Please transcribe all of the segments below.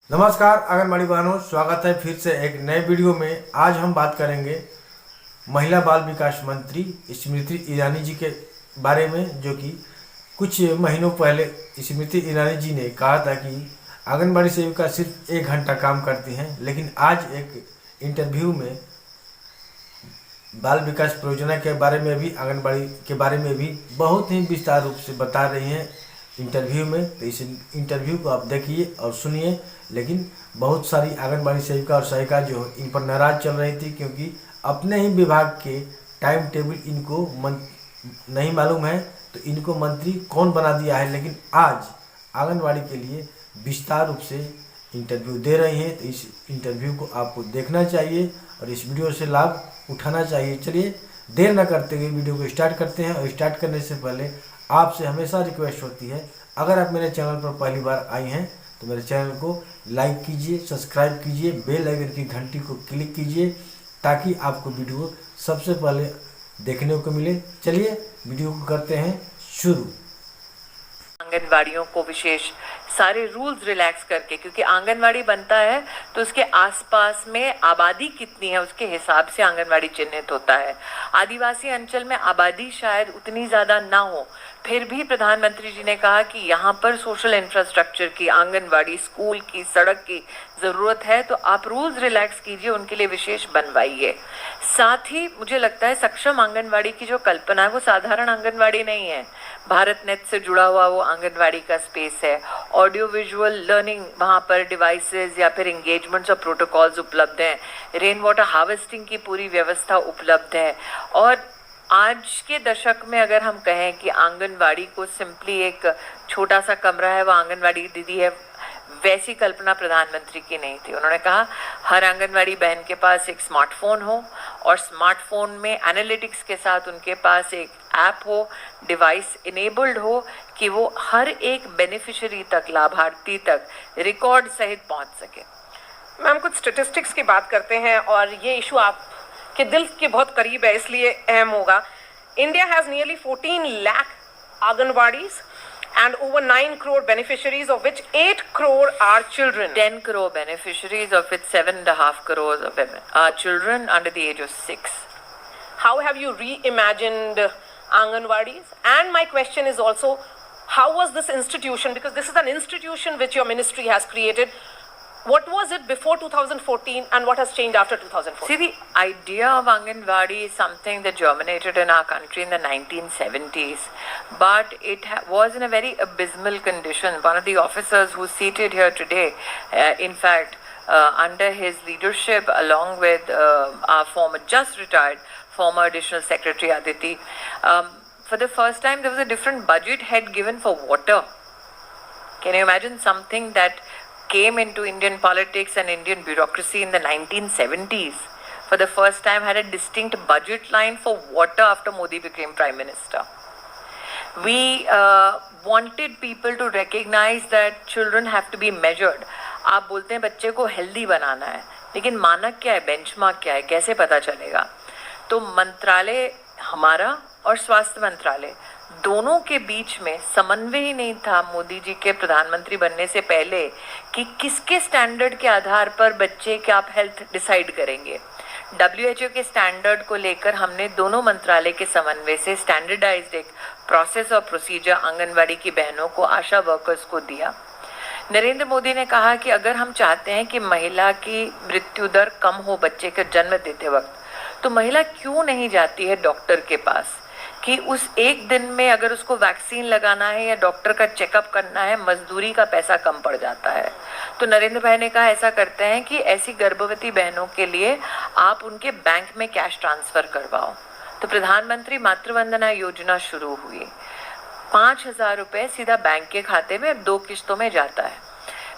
नमस्कार आंगनबाड़ी बहनों, स्वागत है फिर से एक नए वीडियो में। आज हम बात करेंगे महिला बाल विकास मंत्री स्मृति ईरानी जी के बारे में, जो कि कुछ महीनों पहले स्मृति ईरानी जी ने कहा था कि आंगनबाड़ी सेविका सिर्फ 1 घंटा काम करती हैं, लेकिन आज एक इंटरव्यू में बाल विकास परियोजना के बारे में भी, आंगनबाड़ी के बारे में भी बहुत ही विस्तार रूप से बता रही हैं इंटरव्यू में। तो इस इंटरव्यू को आप देखिए और सुनिए। लेकिन बहुत सारी आंगनबाड़ी सेविका और सहायिका जो इन पर नाराज चल रही थी, क्योंकि अपने ही विभाग के टाइम टेबल इनको नहीं मालूम है, तो इनको मंत्री कौन बना दिया है। लेकिन आज आंगनबाड़ी के लिए विस्तार रूप से इंटरव्यू दे रही हैं, तो इस इंटरव्यू को आपको देखना चाहिए और इस वीडियो से लाभ उठाना चाहिए। चलिए देर न करते हुए वीडियो को स्टार्ट करते हैं। और स्टार्ट करने से पहले आपसे हमेशा रिक्वेस्ट होती है, अगर आप मेरे चैनल पर पहली बार आई हैं तो मेरे चैनल को लाइक कीजिए, सब्सक्राइब कीजिए, बेल आइकन की घंटी को क्लिक कीजिए, ताकि आपको वीडियो सबसे पहले देखने को मिले। चलिए वीडियो को करते हैं शुरू। आंगनवाड़ियों को विशेष सारे रूल्स रिलैक्स करके, क्योंकि आंगनवाड़ी बनता है तो उसके आसपास में आबादी कितनी है उसके हिसाब से आंगनवाड़ी चिन्हित होता है। आदिवासी अंचल में आबादी शायद उतनी ज़्यादा ना हो, फिर भी प्रधानमंत्री जी ने कहा कि यहाँ पर सोशल इंफ्रास्ट्रक्चर की, आंगनवाड़ी, स्कूल की, सड़क की ज़रूरत है, तो आप रूल्स रिलैक्स कीजिए, उनके लिए विशेष बनवाइए। साथ ही मुझे लगता है सक्षम आंगनवाड़ी की जो कल्पना है वो साधारण आंगनवाड़ी नहीं है। भारत नेट से जुड़ा हुआ वो आंगनवाड़ी का स्पेस है। ऑडियो विजुअल लर्निंग वहाँ पर डिवाइसेस या फिर एंगेजमेंट्स और प्रोटोकॉल्स उपलब्ध हैं। रेन वाटर हार्वेस्टिंग की पूरी व्यवस्था उपलब्ध है। और आज के दशक में अगर हम कहें कि आंगनवाड़ी को सिंपली एक छोटा सा कमरा है, वो आंगनवाड़ी दीदी है, वैसी कल्पना प्रधानमंत्री की नहीं थी। उन्होंने कहा हर आंगनवाड़ी बहन के पास एक स्मार्टफोन हो और स्मार्टफोन में एनालिटिक्स के साथ उनके पास एक ऐप हो, डिवाइस इनेबल्ड हो, कि वो हर एक बेनिफिशियरी तक, लाभार्थी तक रिकॉर्ड सहित पहुंच सके। मैम, कुछ स्टेटिस्टिक्स की बात करते हैं और ये इशू आपके दिल के बहुत करीब है, इसलिए अहम होगा। India has nearly 14 lakh anganwadis and over 9 crore beneficiaries, of which 8 crore are children. 10 crore beneficiaries, of which 7.5 crores of women are children under the age of 6. How have you reimagined Anganwadis? And my question is also, how was this institution, because this is an institution which your ministry has created, what was it before 2014 and what has changed after 2014? See, the idea of Anganwadi is something that germinated in our country in the 1970s, but it was in a very abysmal condition. One of the officers who's seated here today, in fact, under his leadership, along with our former, just retired, former additional secretary Aditi, for the first time there was a different budget head given for water. Can you imagine something that came into Indian politics and Indian bureaucracy in the 1970s, for the first time had a distinct budget line for water after Modi became Prime Minister. We wanted people to recognize that children have to be measured. आप बोलते हैं बच्चे को healthy बनाना है, लेकिन मानक क्या है, बेंचमार्क क्या है, कैसे पता चलेगा? तो मंत्रालय हमारा और स्वास्थ्य मंत्रालय दोनों के बीच में समन्वय ही नहीं था मोदी जी के प्रधानमंत्री बनने से पहले, कि किसके स्टैंडर्ड के आधार पर बच्चे के आप हेल्थ डिसाइड करेंगे। WHO के स्टैंडर्ड को लेकर हमने दोनों मंत्रालय के समन्वय से स्टैंडर्डाइज्ड एक प्रोसेस और प्रोसीजर आंगनवाड़ी की बहनों को, आशा वर्कर्स को दिया। नरेंद्र मोदी ने कहा कि अगर हम चाहते हैं कि महिला की मृत्यु दर कम हो बच्चे के जन्म देते वक्त, तो महिला क्यों नहीं जाती है डॉक्टर के पास, कि उस एक दिन में अगर उसको वैक्सीन लगाना है या डॉक्टर का चेकअप करना है, मजदूरी का पैसा कम पड़ जाता है। तो नरेंद्र भाई ने कहा ऐसा करते हैं कि ऐसी गर्भवती बहनों के लिए आप उनके बैंक में कैश ट्रांसफ़र करवाओ। तो प्रधानमंत्री मातृवंदना योजना शुरू हुई। 5,000 रुपये सीधा बैंक के खाते में 2 किस्तों में जाता है।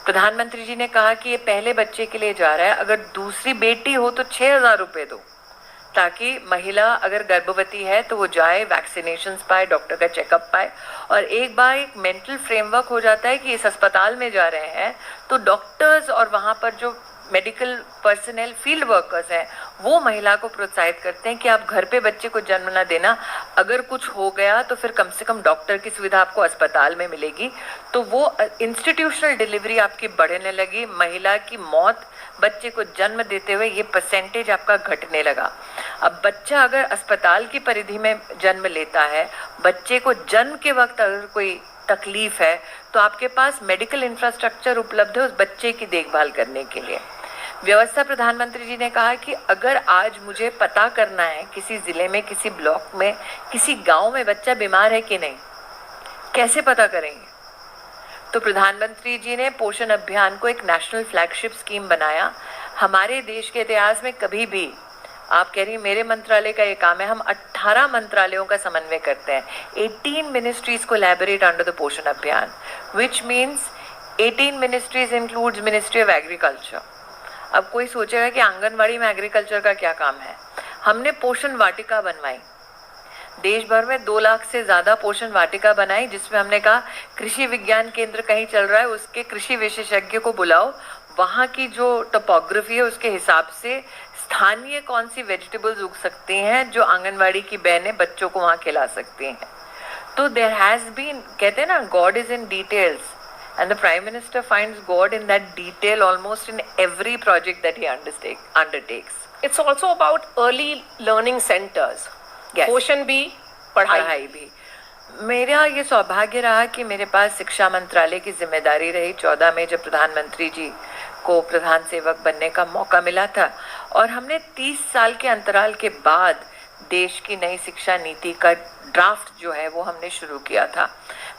प्रधानमंत्री जी ने कहा कि ये पहले बच्चे के लिए जा रहा है, अगर दूसरी बेटी हो तो 6,000 रुपये दो, ताकि महिला अगर गर्भवती है तो वो जाए, वैक्सीनेशंस पाए, डॉक्टर का चेकअप पाए। और एक बार एक मेंटल फ्रेमवर्क हो जाता है कि इस अस्पताल में जा रहे हैं, तो डॉक्टर्स और वहाँ पर जो मेडिकल पर्सनल फील्ड वर्कर्स हैं वो महिला को प्रोत्साहित करते हैं कि आप घर पे बच्चे को जन्म ना देना, अगर कुछ हो गया तो फिर कम से कम डॉक्टर की सुविधा आपको अस्पताल में मिलेगी। तो वो इंस्टीट्यूशनल डिलीवरी आपकी बढ़ने लगी, महिला की मौत बच्चे को जन्म देते हुए ये परसेंटेज आपका घटने लगा। अब बच्चा अगर अस्पताल की परिधि में जन्म लेता है, बच्चे को जन्म के वक्त अगर कोई तकलीफ है तो आपके पास मेडिकल इंफ्रास्ट्रक्चर उपलब्ध है उस बच्चे की देखभाल करने के लिए। व्यवस्था प्रधानमंत्री जी ने कहा कि अगर आज मुझे पता करना है किसी जिले में, किसी ब्लॉक में, किसी गांव में बच्चा बीमार है कि नहीं, कैसे पता करेंगे? तो प्रधानमंत्री जी ने पोषण अभियान को एक नेशनल फ्लैगशिप स्कीम बनाया। हमारे देश के इतिहास में कभी भी, आप कह रही मेरे मंत्रालय का ये काम है, हम 18 मंत्रालयों का समन्वय करते हैं। 18 मिनिस्ट्रीज कोलैबोरेट अंडर द पोषण अभियान, which means 18 ministries includes ministry of agriculture. अब कोई सोचेगा कि आंगनवाड़ी में एग्रीकल्चर का क्या काम है। हमने पोषण वाटिका बनवाई, देश भर में 2 लाख से ज्यादा पोषण वाटिका बनाई, जिसमें हमने कहा कृषि विज्ञान केंद्र कहीं चल रहा है उसके कृषि विशेषज्ञ को बुलाओ, वहाँ की जो टोपोग्राफी है उसके हिसाब से स्थानीय कौन सी वेजिटेबल्स उग सकती हैं जो आंगनवाड़ी की बहनें बच्चों को वहाँ खिला सकती हैं। तो देयर हैज बीन, कहते हैं ना, God is in details, and the Prime Minister finds God in that detail almost in every project that he undertakes. It's also about early learning centers. Yes. पोषण भी, पढ़ाई भी। मेरा ये सौभाग्य रहा कि मेरे पास शिक्षा मंत्रालय की जिम्मेदारी रही 14 में, जब प्रधानमंत्री जी को प्रधान सेवक बनने का मौका मिला था, और हमने 30 साल के अंतराल के बाद देश की नई शिक्षा नीति का ड्राफ्ट जो है वो हमने शुरू किया था।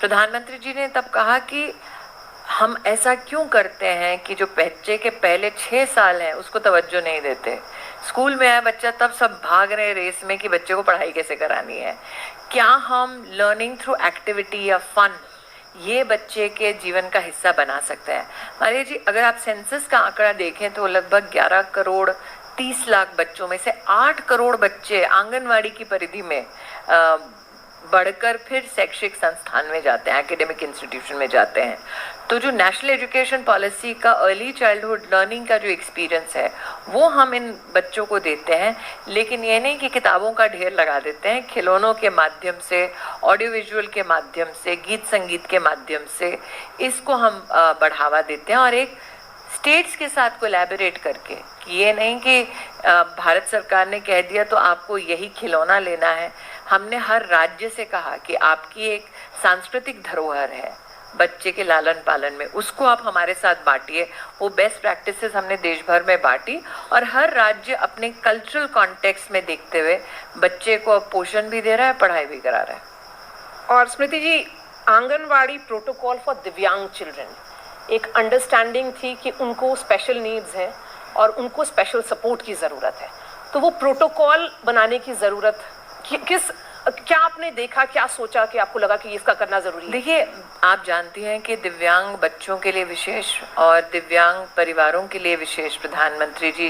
प्रधानमंत्री जी ने तब कहा कि हम ऐसा क्यों करते हैं कि जो बच्चे के पहले 6 साल हैं उसको तवज्जो नहीं देते। स्कूल में आया बच्चा तब सब भाग रहे रेस में कि बच्चे को पढ़ाई कैसे करानी है। क्या हम लर्निंग थ्रू एक्टिविटी या फन ये बच्चे के जीवन का हिस्सा बना सकते हैं? मारिया जी, अगर आप सेंसस का आंकड़ा देखें तो लगभग 11 करोड़ 30 लाख बच्चों में से 8 करोड़ बच्चे आंगनवाड़ी की परिधि में बढ़कर फिर शैक्षिक संस्थान में जाते हैं, एकेडमिक इंस्टीट्यूशन में जाते हैं। तो जो नेशनल एजुकेशन पॉलिसी का अर्ली चाइल्डहुड लर्निंग का जो एक्सपीरियंस है वो हम इन बच्चों को देते हैं, लेकिन ये नहीं कि किताबों का ढेर लगा देते हैं। खिलौनों के माध्यम से, ऑडियो विजुअल के माध्यम से, गीत संगीत के माध्यम से इसको हम बढ़ावा देते हैं, और एक स्टेट्स के साथ कोलैबोरेट करके, कि ये नहीं कि भारत सरकार ने कह दिया तो आपको यही खिलौना लेना है। हमने हर राज्य से कहा कि आपकी एक सांस्कृतिक धरोहर है बच्चे के लालन पालन में, उसको आप हमारे साथ बांटिए। वो बेस्ट प्रैक्टिसेस हमने देश भर में बांटी, और हर राज्य अपने कल्चरल कॉन्टेक्स्ट में देखते हुए बच्चे को पोषण भी दे रहा है, पढ़ाई भी करा रहा है। और स्मृति जी, आंगनवाड़ी प्रोटोकॉल फॉर दिव्यांग चिल्ड्रन, एक अंडरस्टैंडिंग थी कि उनको स्पेशल नीड्स हैं और उनको स्पेशल सपोर्ट की ज़रूरत है, तो वो प्रोटोकॉल बनाने की ज़रूरत क्या आपने देखा, क्या सोचा कि आपको लगा कि इसका करना ज़रूरी है? देखिए, आप जानती हैं कि दिव्यांग बच्चों के लिए विशेष और दिव्यांग परिवारों के लिए विशेष प्रधानमंत्री जी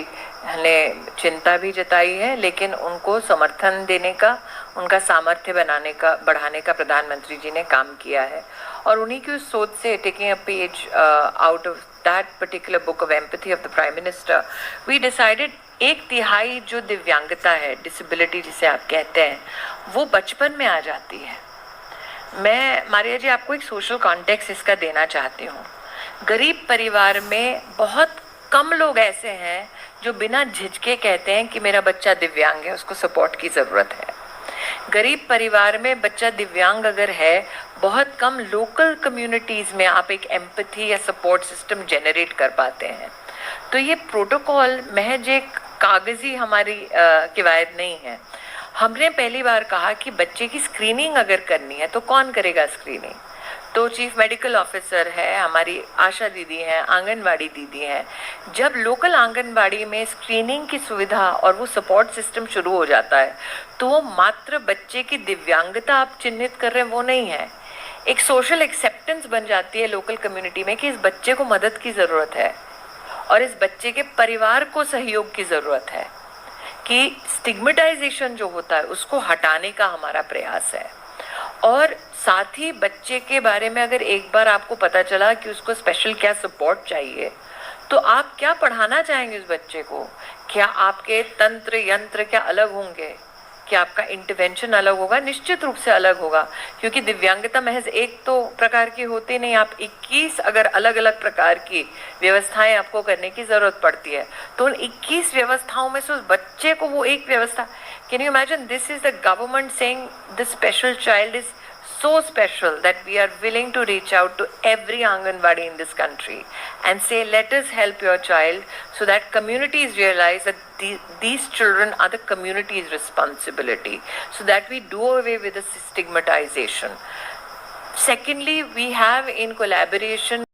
ने चिंता भी जताई है, लेकिन उनको समर्थन देने का, उनका सामर्थ्य बढ़ाने का प्रधानमंत्री जी ने काम किया है। और उन्हीं की उस सोच से, taking a page out of that particular book of empathy of the prime minister, we decided 1/3 जो दिव्यांगता है, डिसेबिलिटी जिसे आप कहते हैं, वो बचपन में आ जाती है। मैं मारिया जी आपको एक सोशल कॉन्टेक्स्ट इसका देना चाहती हूँ। गरीब परिवार में बहुत कम लोग ऐसे हैं जो बिना झिझके कहते हैं कि मेरा बच्चा दिव्यांग है, उसको सपोर्ट की ज़रूरत है। गरीब परिवार में बच्चा दिव्यांग अगर है, बहुत कम लोकल कम्युनिटीज़ में आप एक एम्पैथी या सपोर्ट सिस्टम जनरेट कर पाते हैं। तो ये प्रोटोकॉल महज एक कागजी हमारी किवायत नहीं है। हमने पहली बार कहा कि बच्चे की स्क्रीनिंग अगर करनी है तो कौन करेगा स्क्रीनिंग? तो चीफ मेडिकल ऑफिसर है, हमारी आशा दीदी हैं, आंगनवाड़ी दीदी हैं। जब लोकल आंगनवाड़ी में स्क्रीनिंग की सुविधा और वो सपोर्ट सिस्टम शुरू हो जाता है तो वो मात्र बच्चे की दिव्यांगता आप चिन्हित कर रहे हैं वो नहीं है, एक सोशल एक्सेप्टेंस बन जाती है लोकल कम्युनिटी में कि इस बच्चे को मदद की ज़रूरत है और इस बच्चे के परिवार को सहयोग की ज़रूरत है, कि स्टिग्मेटाइजेशन जो होता है उसको हटाने का हमारा प्रयास है। और साथ ही बच्चे के बारे में अगर एक बार आपको पता चला कि उसको स्पेशल क्या सपोर्ट चाहिए, तो आप क्या पढ़ाना चाहेंगे उस बच्चे को, क्या आपके तंत्र यंत्र क्या अलग होंगे? क्या आपका इंटरवेंशन अलग होगा? निश्चित रूप से अलग होगा, क्योंकि दिव्यांगता महज एक तो प्रकार की होती नहीं, आप 21 अगर अलग अलग प्रकार की व्यवस्थाएं आपको करने की जरूरत पड़ती है, तो उन 21 व्यवस्थाओं में से उस बच्चे को वो एक व्यवस्था, can you imagine? This is the government saying the special child is so special that we are willing to reach out to every Anganwadi in this country and say, let us help your child, so that communities realize that these children are the community's responsibility, so that we do away with the stigmatization. Secondly, we have in collaboration